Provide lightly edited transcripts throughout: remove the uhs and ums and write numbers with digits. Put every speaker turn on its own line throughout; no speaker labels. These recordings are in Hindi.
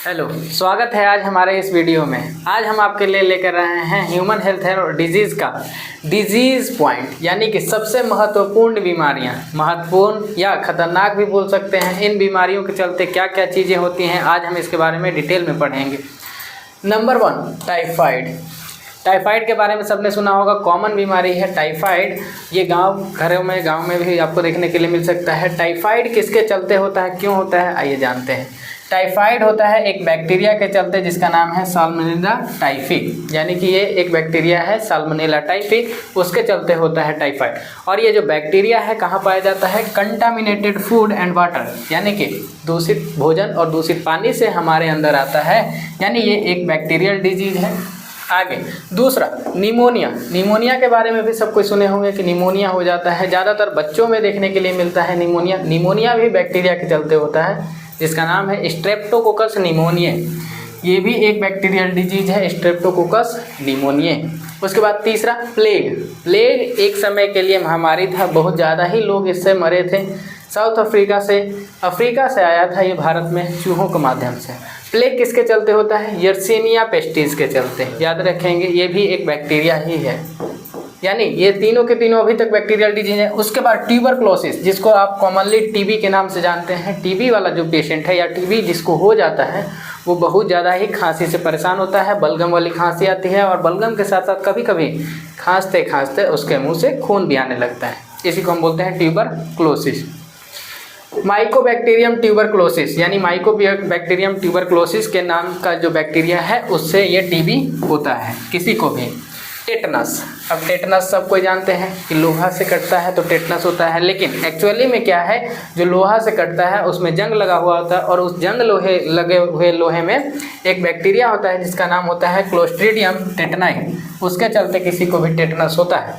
हेलो, स्वागत है आज हमारे इस वीडियो में। आज हम आपके लिए लेकर आए हैं ह्यूमन हेल्थ और डिजीज़ का डिजीज़ पॉइंट, यानी कि सबसे महत्वपूर्ण बीमारियां, महत्वपूर्ण या खतरनाक भी बोल सकते हैं। इन बीमारियों के चलते क्या क्या चीज़ें होती हैं, आज हम इसके बारे में डिटेल में पढ़ेंगे। Number 1, typhoid. टाइफाइड के बारे में सबने सुना होगा, कॉमन बीमारी है टाइफाइड। ये गांव में भी आपको देखने के लिए मिल सकता है। टाइफाइड किसके चलते होता है, क्यों होता है, आइए जानते हैं। टाइफाइड होता है एक बैक्टीरिया के चलते जिसका नाम है साल्मोनेला टाइफी, यानी कि ये एक बैक्टीरिया है साल्मोनेला टाइफी, उसके चलते होता है टाइफाइड। और ये जो बैक्टीरिया है कहाँ पाया जाता है, कंटामिनेटेड फूड एंड वाटर, यानी कि दूषित भोजन और दूषित पानी से हमारे अंदर आता है, यानी ये एक बैक्टीरियल डिजीज है। आगे दूसरा, निमोनिया। निमोनिया के बारे में भी सब कोई सुने होंगे कि निमोनिया हो जाता है, ज़्यादातर बच्चों में देखने के लिए मिलता है निमोनिया। निमोनिया भी बैक्टीरिया के चलते होता है जिसका नाम है स्ट्रेप्टोकोकस निमोनिया। ये भी एक बैक्टीरियल डिजीज है, स्ट्रेप्टोकोकस निमोनिया। उसके बाद तीसरा, प्लेग। प्लेग एक समय के लिए महामारी था, बहुत ज़्यादा ही लोग इससे मरे थे। साउथ अफ्रीका से आया था ये भारत में चूहों के माध्यम से। प्लेग किसके चलते होता है, यर्सीनिया पेस्टिस के चलते। याद रखेंगे ये भी एक बैक्टीरिया ही है, यानी ये तीनों के तीनों अभी तक बैक्टीरियल डिजीज है। उसके बाद ट्यूबरक्लोसिस, जिसको आप कॉमनली टीबी के नाम से जानते हैं। टीबी वाला जो पेशेंट है या टीबी जिसको हो जाता है वो बहुत ज़्यादा ही खांसी से परेशान होता है, बलगम वाली खांसी आती है और बलगम के साथ साथ कभी कभी खांसते खांसते उसके मुंह से खून भी आने लगता है। इसी को हम बोलते हैं ट्यूबरक्लोसिस। माइकोबैक्टीरियम ट्यूबरक्लोसिस, यानी माइकोबैक्टीरियम ट्यूबरक्लोसिस के नाम का जो बैक्टीरिया है उससे ये टीबी होता है किसी को भी। टेटनस, अब टेटनस सब कोई जानते हैं कि लोहा से कटता है तो टेटनस होता है, लेकिन एक्चुअली में क्या है, जो लोहा से कटता है उसमें जंग लगा हुआ होता है और उस जंग लगे हुए लोहे में एक बैक्टीरिया होता है जिसका नाम होता है क्लोस्ट्रीडियम टेटनाई। उसके चलते किसी को भी टेटनस होता है।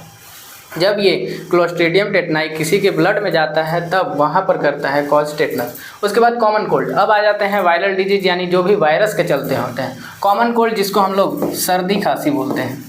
जब ये क्लोस्ट्रीडियम टेटनाई किसी के ब्लड में जाता है तब वहाँ पर करता है कॉज टेटनस। उसके बाद कॉमन कोल्ड। अब आ जाते हैं वायरल डिजीज, यानी जो भी वायरस के चलते होते हैं। कॉमन कोल्ड जिसको हम लोग सर्दी खांसी बोलते हैं,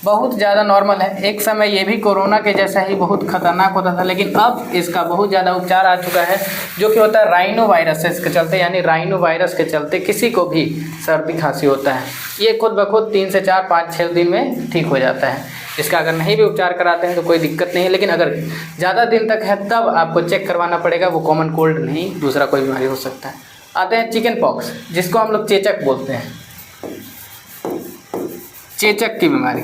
बहुत ज़्यादा नॉर्मल है। एक समय ये भी कोरोना के जैसा ही बहुत खतरनाक होता था, लेकिन अब इसका बहुत ज़्यादा उपचार आ चुका है, जो कि होता है राइनो वायरस के चलते, यानी राइनो वायरस के चलते किसी को भी सर्दी खांसी होता है। ये खुद ब खुद 3 से 4, 5, 6 दिन में ठीक हो जाता है। इसका अगर नहीं भी उपचार कराते हैं तो कोई दिक्कत नहीं है, लेकिन अगर ज़्यादा दिन तक है तब आपको चेक करवाना पड़ेगा। वो कॉमन कोल्ड नहीं, दूसरा कोई बीमारी हो सकता है। आते हैं चिकन पॉक्स, जिसको हम लोग चेचक बोलते हैं, चेचक की बीमारी।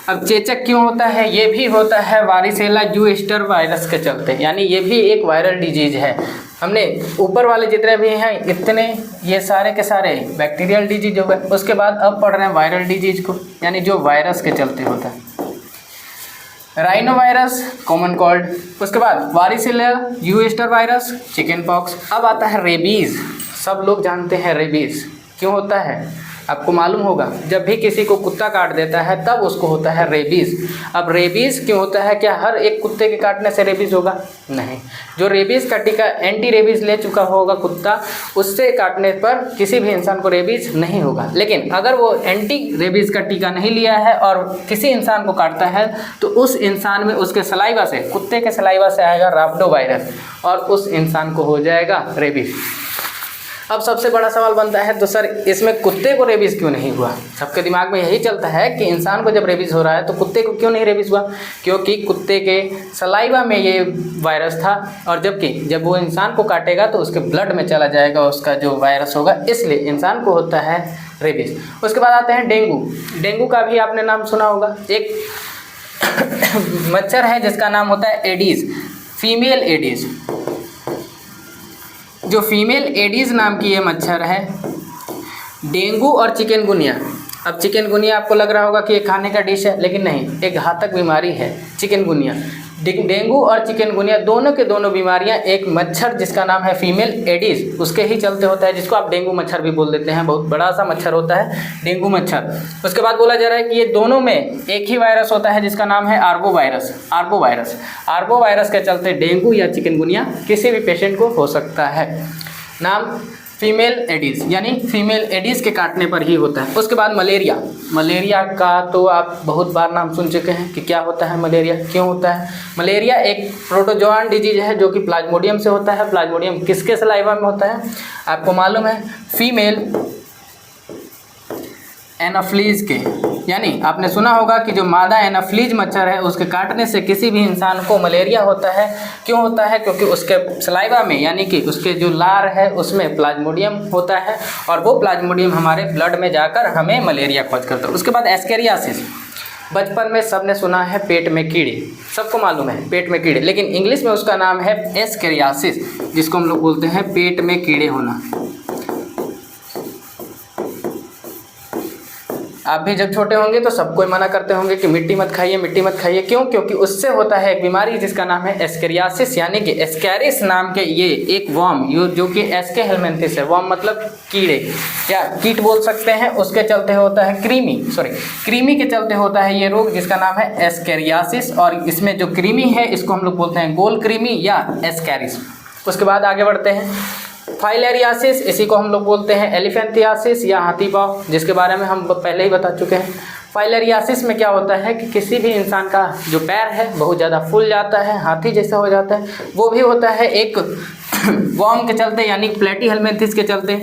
अब चेचक क्यों होता है, ये भी होता है वारिसेला ज़ोस्टर वायरस के चलते, यानी ये भी एक वायरल डिजीज है। हमने ऊपर वाले जितने भी हैं इतने ये सारे के सारे बैक्टीरियल डिजीज हो गए। उसके बाद अब पढ़ रहे हैं वायरल डिजीज को, यानी जो वायरस के चलते होता है। Rhino virus, common cold. उसके बाद वारिसेला ज़ोस्टर वायरस, चिकन पॉक्स। अब आता है रेबीज़। सब लोग जानते हैं रेबीज़ क्यों होता है, आपको मालूम होगा, जब भी किसी को कुत्ता काट देता है तब उसको होता है रेबीज़। अब रेबीज़ क्यों होता है, क्या हर एक कुत्ते के काटने से रेबीज़ होगा, नहीं। जो रेबीज़ का टीका एंटी रेबीज़ ले चुका होगा कुत्ता, उससे काटने पर किसी भी इंसान को रेबीज़ नहीं होगा। लेकिन अगर वो एंटी रेबीज़ का टीका नहीं लिया है और किसी इंसान को काटता है तो उस इंसान में उसके सलाइवा से, कुत्ते के सलाइवा से आएगा राफ्डो वायरस और उस इंसान को हो जाएगा रेबीज़। अब सबसे बड़ा सवाल बनता है, तो सर इसमें कुत्ते को रेबीज़ क्यों नहीं हुआ। सबके दिमाग में यही चलता है कि इंसान को जब रेबीज़ हो रहा है तो कुत्ते को क्यों नहीं रेबीज़ हुआ, क्योंकि कुत्ते के सलाइवा में ये वायरस था और जब वो इंसान को काटेगा तो उसके ब्लड में चला जाएगा उसका जो वायरस होगा, इसलिए इंसान को होता है रेबीज़। उसके बाद आते हैं डेंगू। डेंगू का भी आपने नाम सुना होगा। एक मच्छर है जिसका नाम होता है एडीज़, फीमेल एडीज़। जो फीमेल एडीज़ नाम की ये मच्छर है। डेंगू और चिकनगुनिया। अब चिकनगुनिया आपको लग रहा होगा कि ये खाने का डिश है, लेकिन नहीं, एक घातक बीमारी है चिकनगुनिया। डेंगू और चिकनगुनिया दोनों के दोनों बीमारियां एक मच्छर जिसका नाम है फीमेल एडीज़ उसके ही चलते होता है, जिसको आप डेंगू मच्छर भी बोल देते हैं। बहुत बड़ा सा मच्छर होता है डेंगू मच्छर। उसके बाद बोला जा रहा है कि ये दोनों में एक ही वायरस होता है जिसका नाम है आर्बो वायरस। आर्बो वायरस के चलते डेंगू या चिकनगुनिया किसी भी पेशेंट को हो सकता है। नाम फीमेल एडिस, यानी फीमेल एडिस के काटने पर ही होता है। उसके बाद मलेरिया। मलेरिया का तो आप बहुत बार नाम सुन चुके हैं कि क्या होता है मलेरिया, क्यों होता है। मलेरिया एक प्रोटोजोआन डिजीज है जो कि प्लाज्मोडियम से होता है। प्लाज्मोडियम किसके सलाइवा में होता है आपको मालूम है, फीमेल एनाफ्लीज के, यानी आपने सुना होगा कि जो मादा एनाफ्लीज मच्छर है उसके काटने से किसी भी इंसान को मलेरिया होता है। क्यों होता है, क्योंकि उसके सलाइवा में यानी कि उसके जो लार है उसमें प्लाज्मोडियम होता है और वो प्लाज्मोडियम हमारे ब्लड में जाकर हमें मलेरिया कॉज करता है। उसके बाद एस्केरियासिस। बचपन में सबने सुना है पेट में कीड़े, सबको मालूम है पेट में कीड़े, लेकिन इंग्लिश में उसका नाम है एस्केरियासिस, जिसको हम लोग बोलते हैं पेट में कीड़े होना। आप भी जब छोटे होंगे तो सबको मना करते होंगे कि मिट्टी मत खाइए, मिट्टी मत खाइए। क्यों, क्योंकि उससे होता है एक बीमारी जिसका नाम है एस्केरियासिस, यानी कि एस्कैरिस नाम के ये एक वर्म जो कि एस्के हेलमिंथिस है। वर्म मतलब कीड़े या कीट बोल सकते हैं, उसके चलते होता है कृमि के चलते होता है ये रोग जिसका नाम है एस्केरियासिस। और इसमें जो कृमि है इसको हम लोग बोलते हैं गोल कृमि या एस्कैरिस। उसके बाद आगे बढ़ते हैं फाइलेरियासिस, इसी को हम लोग बोलते हैं एलिफेंथियासिस या हाथी पाँव, जिसके बारे में हम पहले ही बता चुके हैं। फाइलेरियासिस में क्या होता है कि किसी भी इंसान का जो पैर है बहुत ज़्यादा फूल जाता है, हाथी जैसा हो जाता है। वो भी होता है एक वर्म के चलते, यानी प्लेटी हेलमिंथिस के चलते,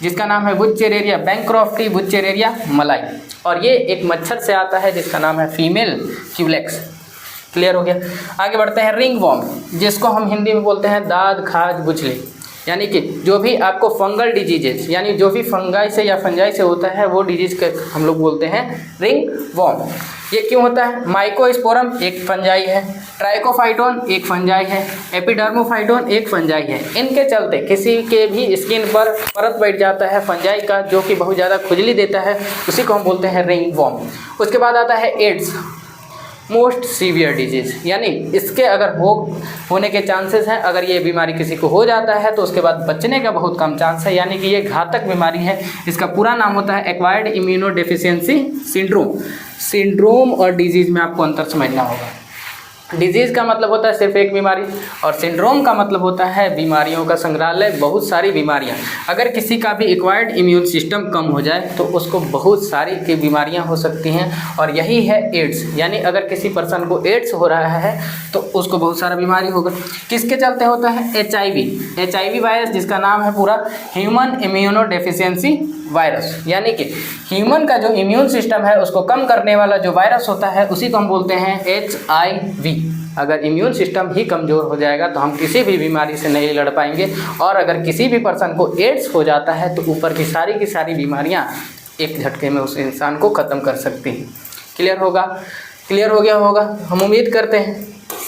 जिसका नाम है बुचेरेरिया बैंक्रॉफ्टी बुचेरेरिया मलाई। और ये एक मच्छर से आता है जिसका नाम है फीमेल क्यूलेक्स। क्लियर हो गया। आगे बढ़ते हैं रिंग वर्म, जिसको हम हिंदी में बोलते हैं दाद खाज बुचली, यानी कि जो भी आपको फंगल डिजीजेस यानी जो भी फंगाई से या फंजाई से होता है वो डिजीज का हम लोग बोलते हैं रिंग वर्म। ये क्यों होता है, माइकोस्पोरम एक फंजाई है, ट्राइकोफाइटोन एक फंजाई है, एपिडर्मोफाइटोन एक फंजाई है। इनके चलते किसी के भी स्किन पर परत बैठ जाता है फंजाई का, जो कि बहुत ज़्यादा खुजली देता है, उसी को हम बोलते हैं रिंग वर्म। उसके बाद आता है एड्स, मोस्ट सीवियर डिजीज़, यानी इसके अगर होने के चांसेस हैं, अगर ये बीमारी किसी को हो जाता है तो उसके बाद बचने का बहुत कम चांस है, यानी कि ये घातक बीमारी है। इसका पूरा नाम होता है एक्वायर्ड इम्यूनोडेफिशिएंसी सिंड्रोम और डिजीज़ में आपको अंतर समझना होगा। डिजीज़ का मतलब होता है सिर्फ एक बीमारी और सिंड्रोम का मतलब होता है बीमारियों का संग्रहालय, बहुत सारी बीमारियां। अगर किसी का भी एक्वायर्ड इम्यून सिस्टम कम हो जाए तो उसको बहुत सारी की बीमारियां हो सकती हैं, और यही है एड्स। यानी अगर किसी पर्सन को एड्स हो रहा है तो उसको बहुत सारा बीमारी होगा। किसके चलते होता है, HIV वायरस, जिसका नाम है पूरा ह्यूमन इम्यूनोडेफिशिएंसी वायरस, यानी कि ह्यूमन का जो इम्यून सिस्टम है उसको कम करने वाला जो वायरस होता है उसी को हम बोलते हैं HIV। अगर इम्यून सिस्टम ही कमज़ोर हो जाएगा तो हम किसी भी बीमारी से नहीं लड़ पाएंगे, और अगर किसी भी पर्सन को एड्स हो जाता है तो ऊपर की सारी बीमारियां एक झटके में उस इंसान को ख़त्म कर सकती हैं। क्लियर हो गया होगा, हम उम्मीद करते हैं।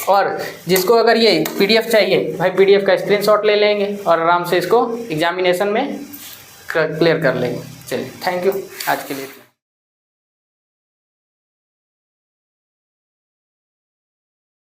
और जिसको अगर ये PDF चाहिए भाई, PDF का स्क्रीनशॉट ले लेंगे और आराम से इसको एग्जामिनेशन में क्लियर कर लेंगे। चलिए, थैंक यू आज के लिए।